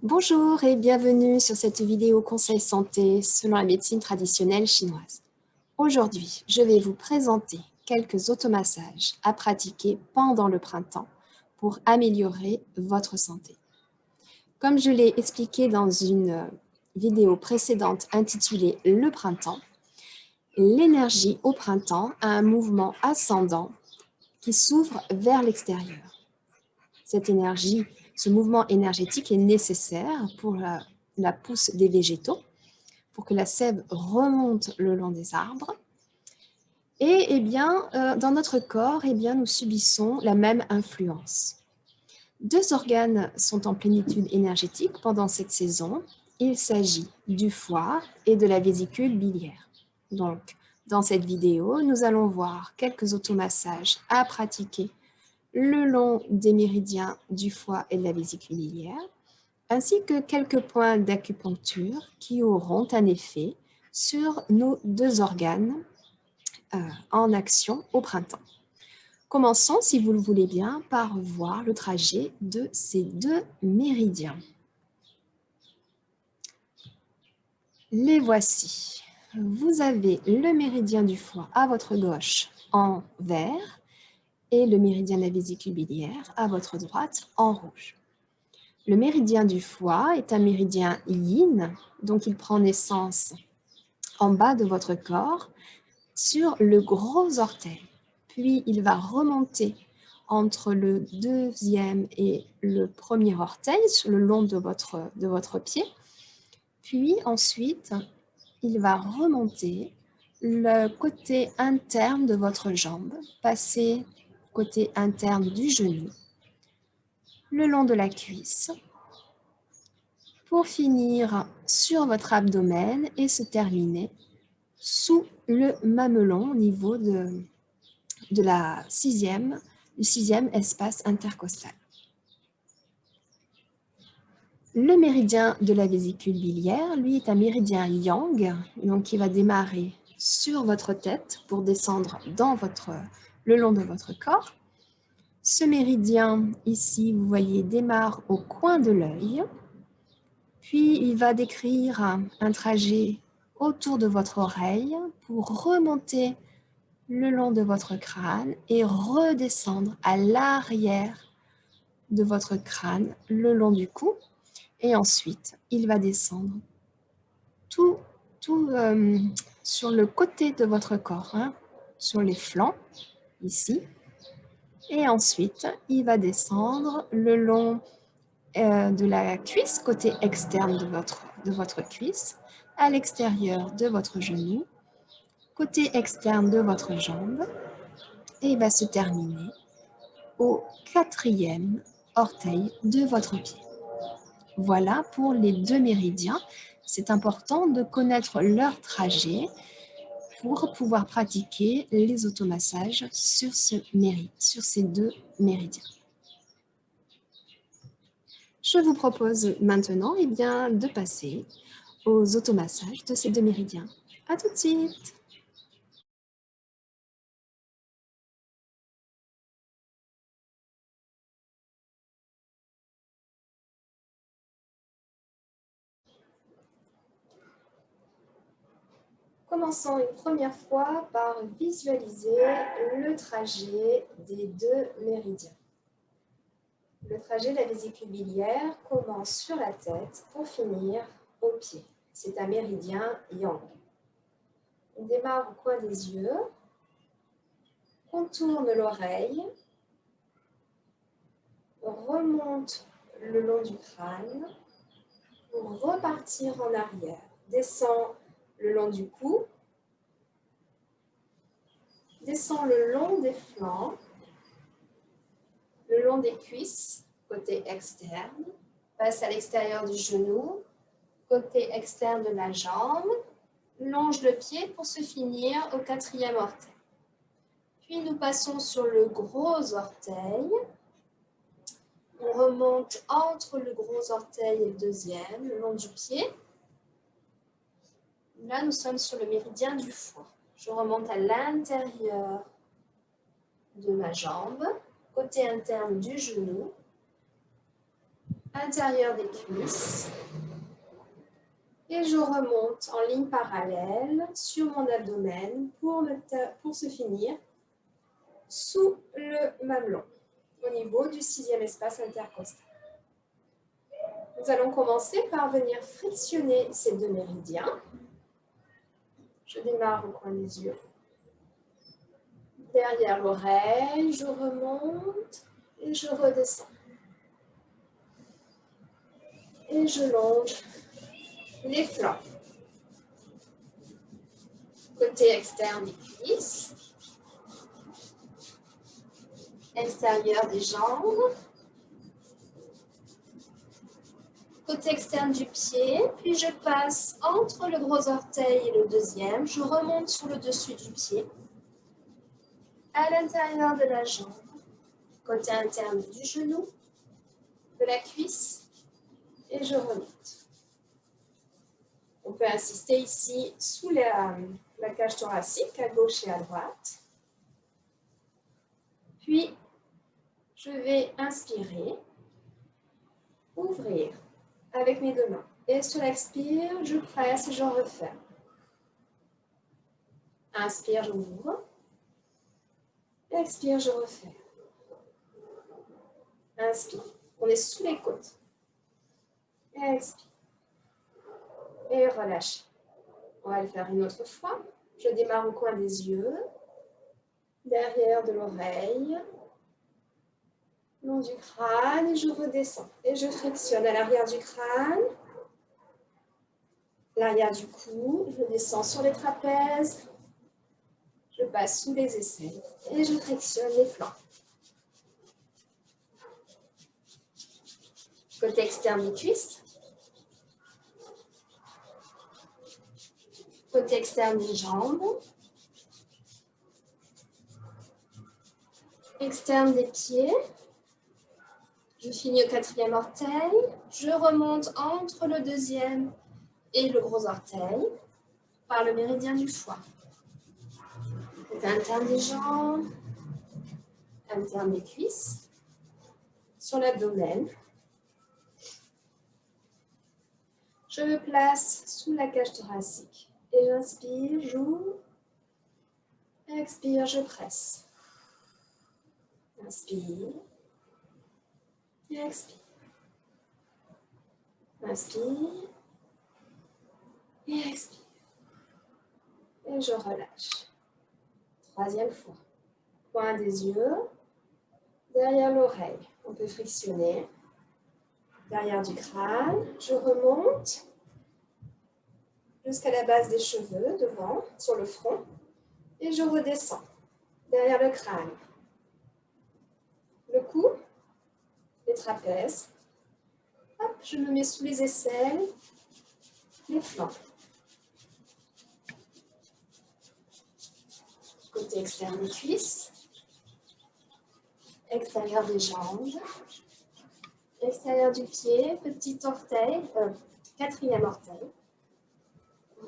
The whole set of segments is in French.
Bonjour et bienvenue sur cette vidéo conseil santé selon la médecine traditionnelle chinoise. Aujourd'hui, je vais vous présenter quelques automassages à pratiquer pendant le printemps pour améliorer votre santé. Comme je l'ai expliqué dans une vidéo précédente intitulée « Le printemps », l'énergie au printemps a un mouvement ascendant qui s'ouvre vers l'extérieur. Cette énergie, ce mouvement énergétique est nécessaire pour la pousse des végétaux, pour que la sève remonte le long des arbres. Et dans notre corps, nous subissons la même influence. Deux organes sont en plénitude énergétique pendant cette saison. Il s'agit du foie et de la vésicule biliaire. Donc, dans cette vidéo, nous allons voir quelques automassages à pratiquer le long des méridiens du foie et de la vésicule biliaire, ainsi que quelques points d'acupuncture qui auront un effet sur nos deux organes en action au printemps. Commençons, si vous le voulez bien, par voir le trajet de ces deux méridiens. Les voici. Vous avez le méridien du foie à votre gauche en vert et le méridien de la vésicule biliaire à votre droite en rouge. Le méridien du foie est un méridien yin, donc il prend naissance en bas de votre corps sur le gros orteil. Puis il va remonter entre le deuxième et le premier orteil, sur le long de votre pied. Puis ensuite, il va remonter le côté interne de votre jambe, passer côté interne du genou, le long de la cuisse, pour finir sur votre abdomen et se terminer sous le mamelon au niveau du sixième espace intercostal. Le méridien de la vésicule biliaire, lui, est un méridien yang, donc qui va démarrer sur votre tête pour descendre le long de votre corps. Ce méridien, ici, vous voyez, démarre au coin de l'œil, puis il va décrire un trajet autour de votre oreille pour remonter le long de votre crâne et redescendre à l'arrière de votre crâne, le long du cou. Et ensuite, il va descendre tout sur le côté de votre corps, sur les flancs, ici. Et ensuite, il va descendre le long de la cuisse, côté externe de votre cuisse, à l'extérieur de votre genou, côté externe de votre jambe, et il va se terminer au quatrième orteil de votre pied. Voilà pour les deux méridiens. C'est important de connaître leur trajet pour pouvoir pratiquer les automassages sur ces deux méridiens. Je vous propose maintenant de passer aux automassages de ces deux méridiens. À tout de suite! Commençons une première fois par visualiser le trajet des deux méridiens. Le trajet de la vésicule biliaire commence sur la tête pour finir au pied. C'est un méridien yang. On démarre au coin des yeux, contourne l'oreille, remonte le long du crâne pour repartir en arrière. Descend le long du cou, descend le long des flancs, le long des cuisses, côté externe, passe à l'extérieur du genou, côté externe de la jambe, longe le pied pour se finir au quatrième orteil. Puis nous passons sur le gros orteil. On remonte entre le gros orteil et le deuxième, le long du pied. Là, nous sommes sur le méridien du foie. Je remonte à l'intérieur de ma jambe, côté interne du genou. intérieur des cuisses. Et je remonte en ligne parallèle sur mon abdomen pour se finir sous le mamelon, au niveau du 6e espace intercostal. Nous allons commencer par venir frictionner ces deux méridiens. Je démarre au coin des yeux. Derrière l'oreille, je remonte et je redescends. Et je longe les flancs. Côté externe des cuisses. Extérieur des jambes. Côté externe du pied. Puis je passe entre le gros orteil et le deuxième. Je remonte sur le dessus du pied. À l'intérieur de la jambe. Côté interne du genou. De la cuisse. Et je remonte. On peut insister ici sous la cage thoracique, à gauche et à droite. Puis, je vais inspirer, ouvrir avec mes deux mains. Et sur l'expire, je presse et je referme. Inspire, j'ouvre. Expire, je referme. Inspire. On est sous les côtes. Expire. Et relâche. On va le faire une autre fois. Je démarre au coin des yeux, derrière de l'oreille, long du crâne et je redescends. Et je frictionne à l'arrière du crâne, l'arrière du cou, je descends sur les trapèzes, je passe sous les aisselles et je frictionne les flancs. Côté externe des cuisses. Côté externe des jambes. Externe des pieds. Je finis au 4e orteil. Je remonte entre le 2e et le gros orteil par le méridien du foie. Côté interne des jambes. Interne des cuisses. Sur l'abdomen. Je me place sous la cage thoracique. Et j'inspire, j'ouvre. Expire, je presse. Inspire. Et expire. Inspire. Et expire. Et je relâche. 3e fois. Coin des yeux. Derrière l'oreille. On peut frictionner. Derrière du crâne. Je remonte jusqu'à la base des cheveux, devant, sur le front. Et je redescends. Derrière le crâne. Le cou. Les trapèzes. Hop, je me mets sous les aisselles. Les flancs. Côté externe des cuisses. Extérieur des jambes. Extérieur du pied, petit orteil, 4e orteil.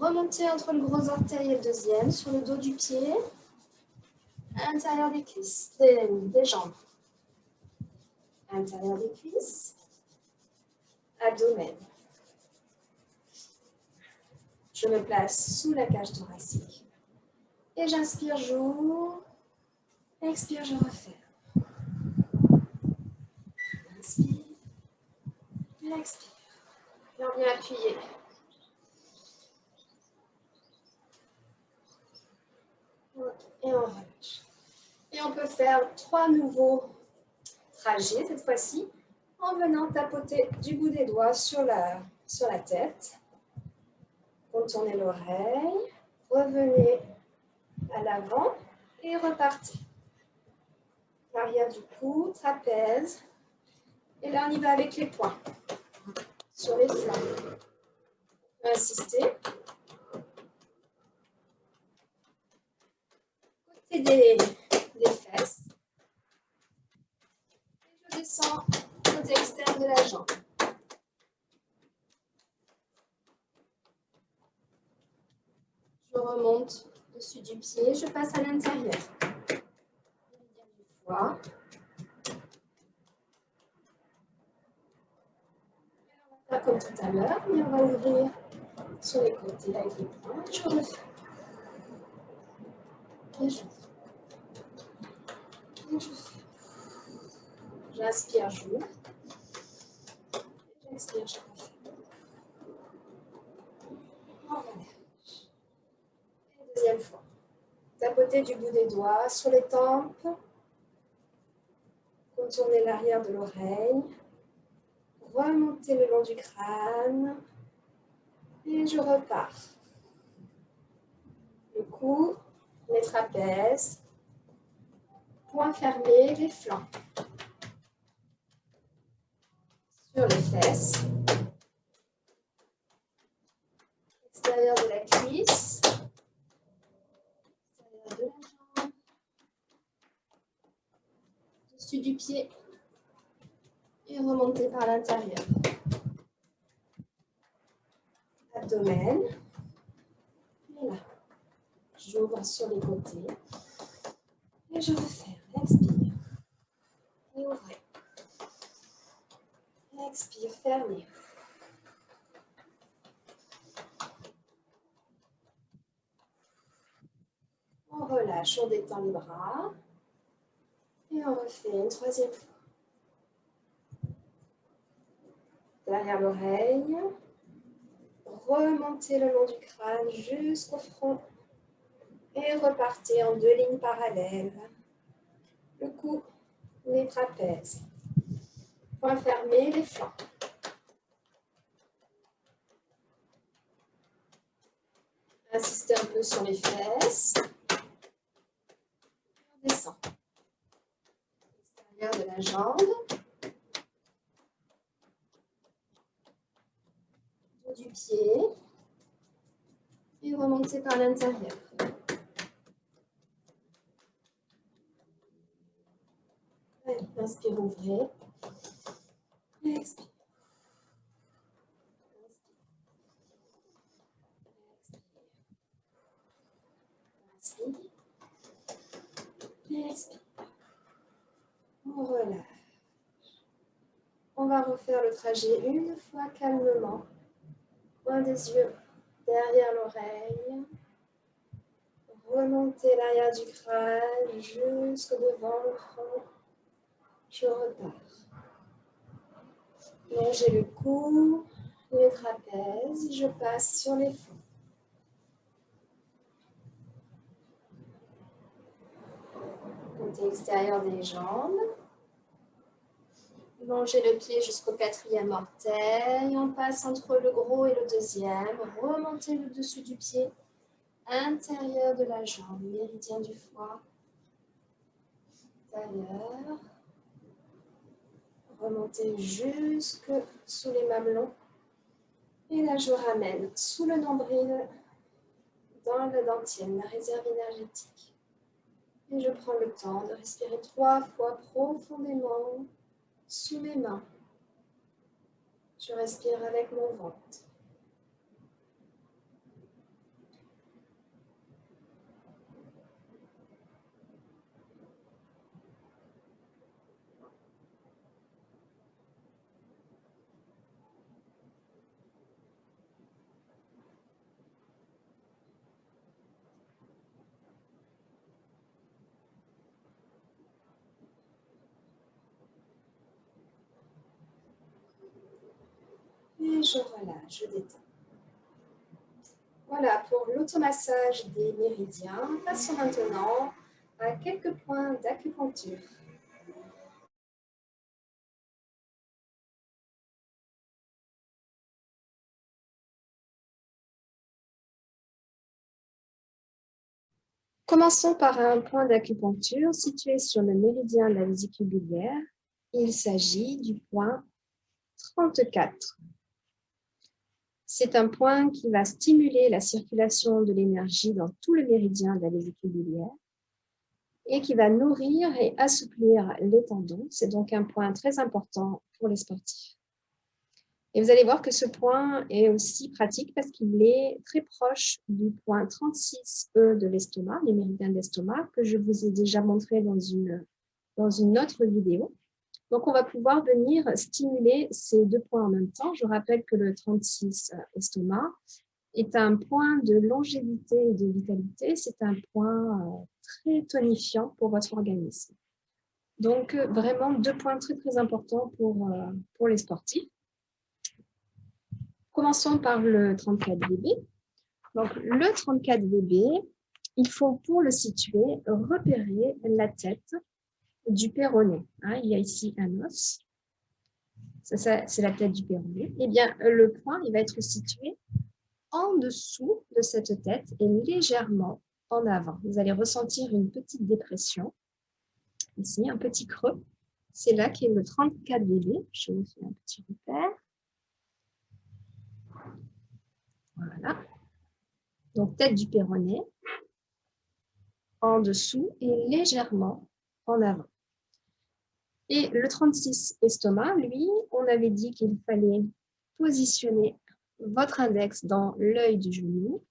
Remontez entre le gros orteil et le 2e sur le dos du pied, à l'intérieur des cuisses, des jambes. À l'intérieur des cuisses, abdomen. Je me place sous la cage thoracique. Et j'inspire, j'ouvre. Expire, je referme. Inspire. Expire. Et on vient appuyer. Et on relâche. Et on peut faire 3 nouveaux trajets cette fois-ci en venant tapoter du bout des doigts sur la tête. Contournez l'oreille. Revenez à l'avant et repartez. L'arrière du cou, trapèze. Et là, on y va avec les poings sur les flancs. On va insister. Côté des fesses. Et je descends côté externe de la jambe. Je remonte dessus du pied, je passe à l'intérieur. Méridien du foie. à l'heure, mais on va ouvrir sur les côtés avec les poings. Je refais. Et j'ouvre. Et je fais. J'inspire, j'ouvre. J'expire, je refais. On relâche. Et deuxième fois. Tapoter du bout des doigts sur les tempes. Contourner l'arrière de l'oreille. Remonter le long du crâne. Et je repars. Le cou, les trapèzes. Poings fermés, les flancs. Sur les fesses. Extérieur de la cuisse. Extérieur de la jambe. Dessus du pied. Et remonter par l'intérieur. Abdomen. Et là. J'ouvre sur les côtés. Et je referme. Expire. Et ouvrez. Expire, fermez. On relâche, on détend les bras. Et on refait une troisième fois. Derrière l'oreille. Remontez le long du crâne jusqu'au front. Et repartez en 2 lignes parallèles. Le cou, les trapèzes. Poings fermés, les flancs. Insistez un peu sur les fesses. On descend. Extérieur de la jambe. Dos du pied. Et remontez par l'intérieur. Inspire, ouvrez. Et expire. Inspire. Et expire. On relâche. On va refaire le trajet une fois calmement. Coin des yeux derrière l'oreille. Remontez l'arrière du crâne jusqu'au devant le front. Je repars. Longez le cou, les trapèzes. Je passe sur les flancs. Côté extérieur des jambes. Longez le pied jusqu'au 4e orteil. On passe entre le gros et le 2e. Remontez le dessus du pied. Intérieur de la jambe. Méridien du foie. Intérieur. Remontez jusque sous les mamelons. Et là, je ramène sous le nombril, dans la dentienne, la réserve énergétique. Et je prends le temps de respirer 3 fois profondément sous mes mains. Je respire avec mon ventre. Et je relâche, je détends. Voilà pour l'automassage des méridiens. Passons maintenant à quelques points d'acupuncture. Commençons par un point d'acupuncture situé sur le méridien de la vésicule biliaire. Il s'agit du point 34. C'est un point qui va stimuler la circulation de l'énergie dans tout le méridien de la vésicule biliaire et qui va nourrir et assouplir les tendons. C'est donc un point très important pour les sportifs. Et vous allez voir que ce point est aussi pratique parce qu'il est très proche du point 36E de l'estomac, les méridiens de l'estomac, que je vous ai déjà montré dans une autre vidéo. Donc, on va pouvoir venir stimuler ces deux points en même temps. Je rappelle que le 36 estomac est un point de longévité et de vitalité. C'est un point très tonifiant pour votre organisme. Donc, vraiment, deux points très, très importants pour les sportifs. Commençons par le 34 VB. Donc, le 34 VB, il faut, pour le situer, repérer la tête du péroné. Il y a ici un os. Ça, c'est la tête du péroné. Eh bien, le point, il va être situé en dessous de cette tête et légèrement en avant. Vous allez ressentir une petite dépression. Ici, un petit creux. C'est là qu'est le 34 VB. Je vous fais un petit repère. Voilà. Donc, tête du péroné en dessous et légèrement en avant. Et le 36 estomac, lui, on avait dit qu'il fallait positionner votre index dans l'œil du genou,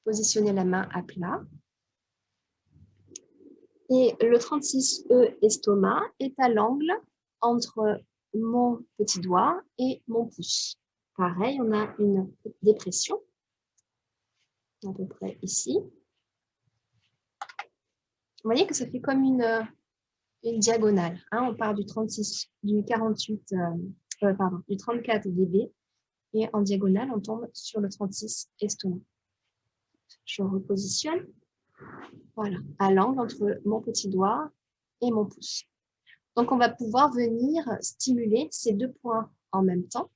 positionner la main à plat. Et le 36E estomac est à l'angle entre mon petit doigt et mon pouce. Pareil, on a une dépression, à peu près ici. Vous voyez que ça fait comme une diagonale. On part du 36, du 48, du 34 VB et en diagonale, on tombe sur le 36 estomac. Je repositionne. Voilà, à l'angle entre mon petit doigt et mon pouce. Donc, on va pouvoir venir stimuler ces deux points en même temps,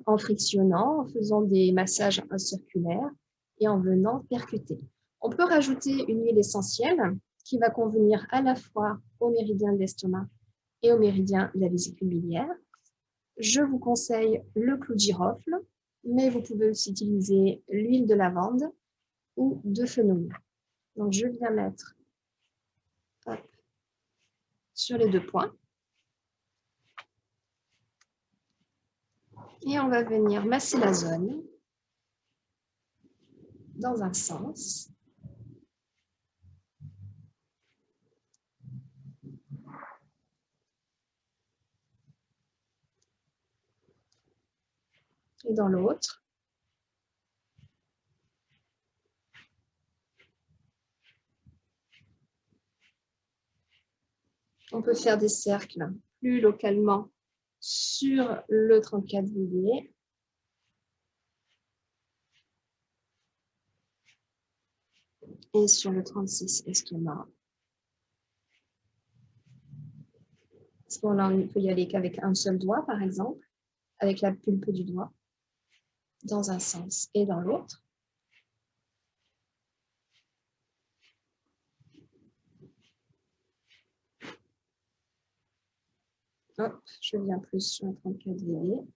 en frictionnant, en faisant des massages circulaires et en venant percuter. On peut rajouter une huile essentielle qui va convenir à la fois au méridien de l'estomac et au méridien de la vésicule biliaire. Je vous conseille le clou de girofle, mais vous pouvez aussi utiliser l'huile de lavande ou de fenouil. Donc, je viens mettre sur les deux points. Et on va venir masser la zone dans un sens. Et dans l'autre. On peut faire des cercles plus localement sur le 34 VB. Et sur le 36 estomac. À ce moment-là, on peut y aller qu'avec un seul doigt, par exemple, avec la pulpe du doigt, dans un sens et dans l'autre. Hop, je viens plus sur le 34 VB.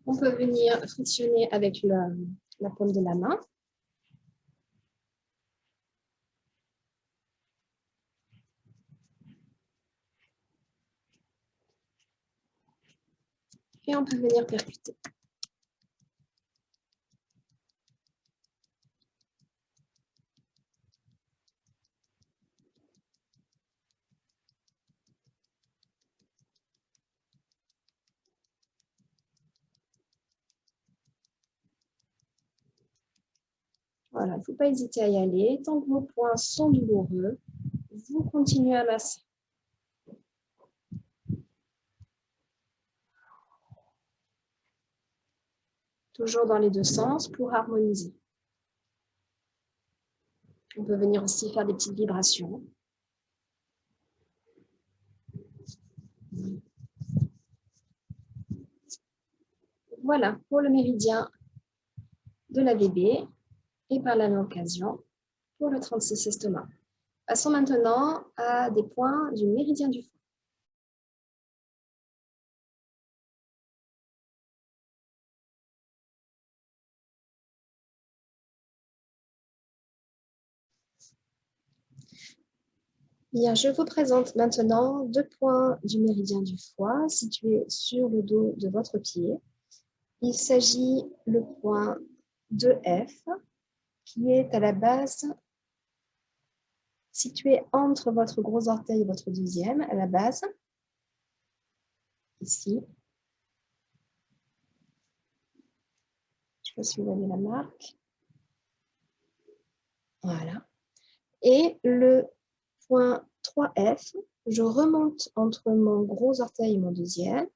On peut venir frictionner avec la paume de la main. Et on peut venir percuter. Voilà, il ne faut pas hésiter à y aller. Tant que vos points sont douloureux, vous continuez à masser. Toujours dans les deux sens pour harmoniser. On peut venir aussi faire des petites vibrations. Voilà pour le méridien de la VB et par la même occasion pour le 36 estomac. Passons maintenant à des points du méridien du foie. Bien, je vous présente maintenant deux points du méridien du foie situés sur le dos de votre pied. Il s'agit le point 2F qui est à la base situé entre votre gros orteil et votre deuxième, à la base, ici. Je ne sais pas si vous voyez la marque. Voilà. Et le point 3F, je remonte entre mon gros orteil et mon deuxième.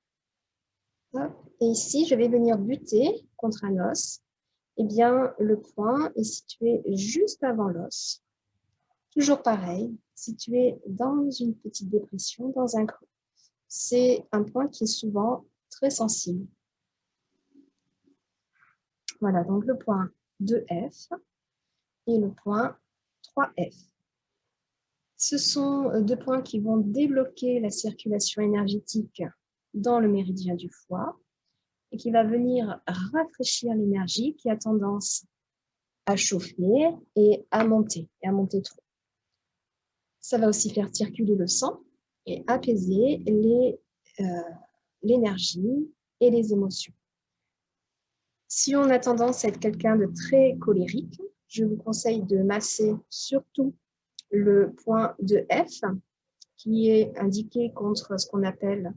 Hop. Et ici, je vais venir buter contre un os. Eh bien, le point est situé juste avant l'os. Toujours pareil, situé dans une petite dépression, dans un creux. C'est un point qui est souvent très sensible. Voilà, donc le point 2F et le point 3F. Ce sont deux points qui vont débloquer la circulation énergétique dans le méridien du foie et qui va venir rafraîchir l'énergie qui a tendance à chauffer et à monter trop. Ça va aussi faire circuler le sang et apaiser l'énergie et les émotions. Si on a tendance à être quelqu'un de très colérique, je vous conseille de masser surtout le point de F, qui est indiqué contre ce qu'on appelle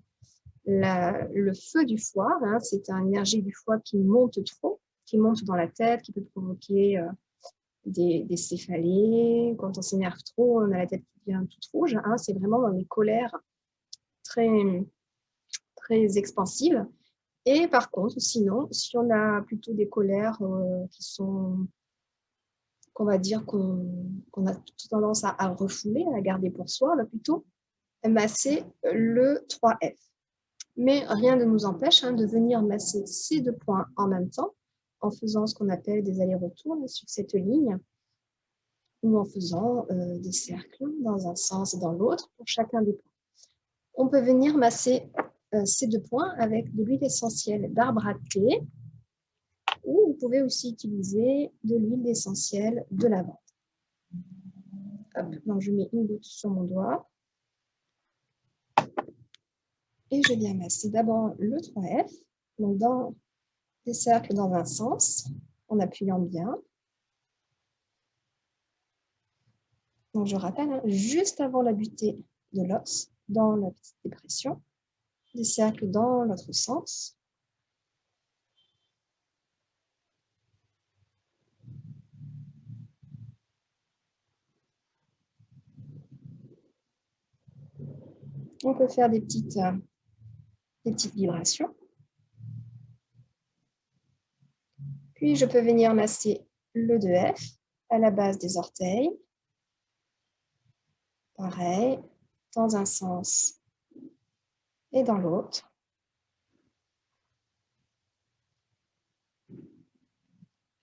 le feu du foie. Hein. C'est une énergie du foie qui monte trop, qui monte dans la tête, qui peut provoquer des céphalées. Quand on s'énerve trop, on a la tête qui devient toute rouge. Hein. C'est vraiment dans les colères très, très expansives. Et par contre, sinon, si on a plutôt des colères qui sont, qu'on va dire qu'on a tendance à refouler, à garder pour soi, là plutôt, masser le 3F. Mais rien ne nous empêche de venir masser ces deux points en même temps, en faisant ce qu'on appelle des allers-retours sur cette ligne, ou en faisant des cercles dans un sens et dans l'autre pour chacun des points. On peut venir masser ces deux points avec de l'huile essentielle d'arbre à thé, ou vous pouvez aussi utiliser de l'huile essentielle de lavande. Hop, donc je mets une goutte sur mon doigt. Et je viens masser d'abord le 3F, donc dans des cercles dans un sens, en appuyant bien. Donc je rappelle, juste avant la butée de l'os, dans la petite dépression, des cercles dans l'autre sens. On peut faire des petites vibrations. Puis je peux venir masser le 2F à la base des orteils. Pareil, dans un sens et dans l'autre.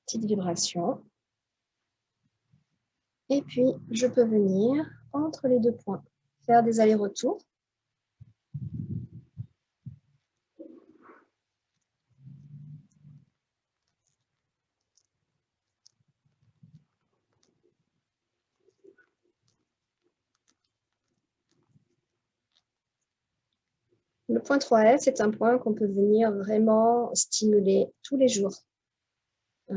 Petite vibration. Et puis, je peux venir entre les deux points, faire des allers-retours. Le point 3F, c'est un point qu'on peut venir vraiment stimuler tous les jours.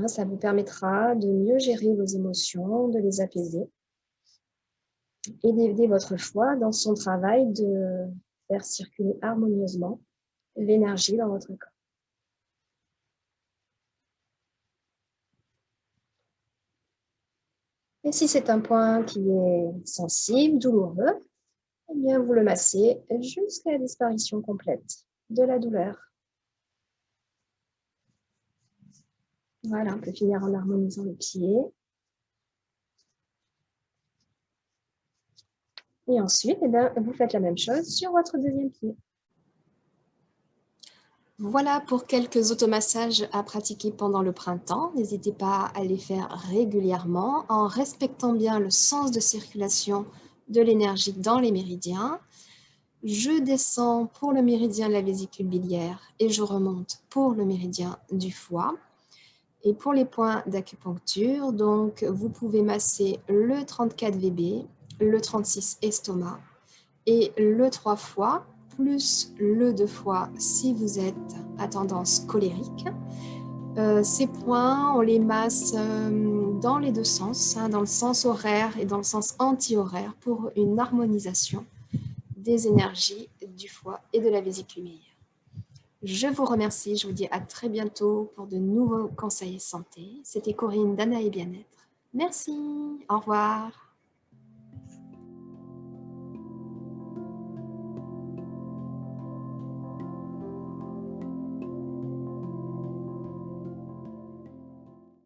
Ça vous permettra de mieux gérer vos émotions, de les apaiser et d'aider votre foie dans son travail de faire circuler harmonieusement l'énergie dans votre corps. Et si c'est un point qui est sensible, douloureux, eh bien vous le massez jusqu'à la disparition complète de la douleur. Voilà, on peut finir en harmonisant les pieds. Et ensuite, eh bien, vous faites la même chose sur votre deuxième pied. Voilà pour quelques automassages à pratiquer pendant le printemps. N'hésitez pas à les faire régulièrement en respectant bien le sens de circulation de l'énergie dans les méridiens. Je descends pour le méridien de la vésicule biliaire et je remonte pour le méridien du foie. Et pour les points d'acupuncture, donc vous pouvez masser le 34 VB, le 36 estomac et le 3 foie, plus le 2 foie si vous êtes à tendance colérique. Ces points, on les masse dans les deux sens, hein, dans le sens horaire et dans le sens anti-horaire pour une harmonisation des énergies du foie et de la vésicule biliaire. Je vous remercie, je vous dis à très bientôt pour de nouveaux conseils santé. C'était Corinne d'Anae Bien-être. Merci, au revoir.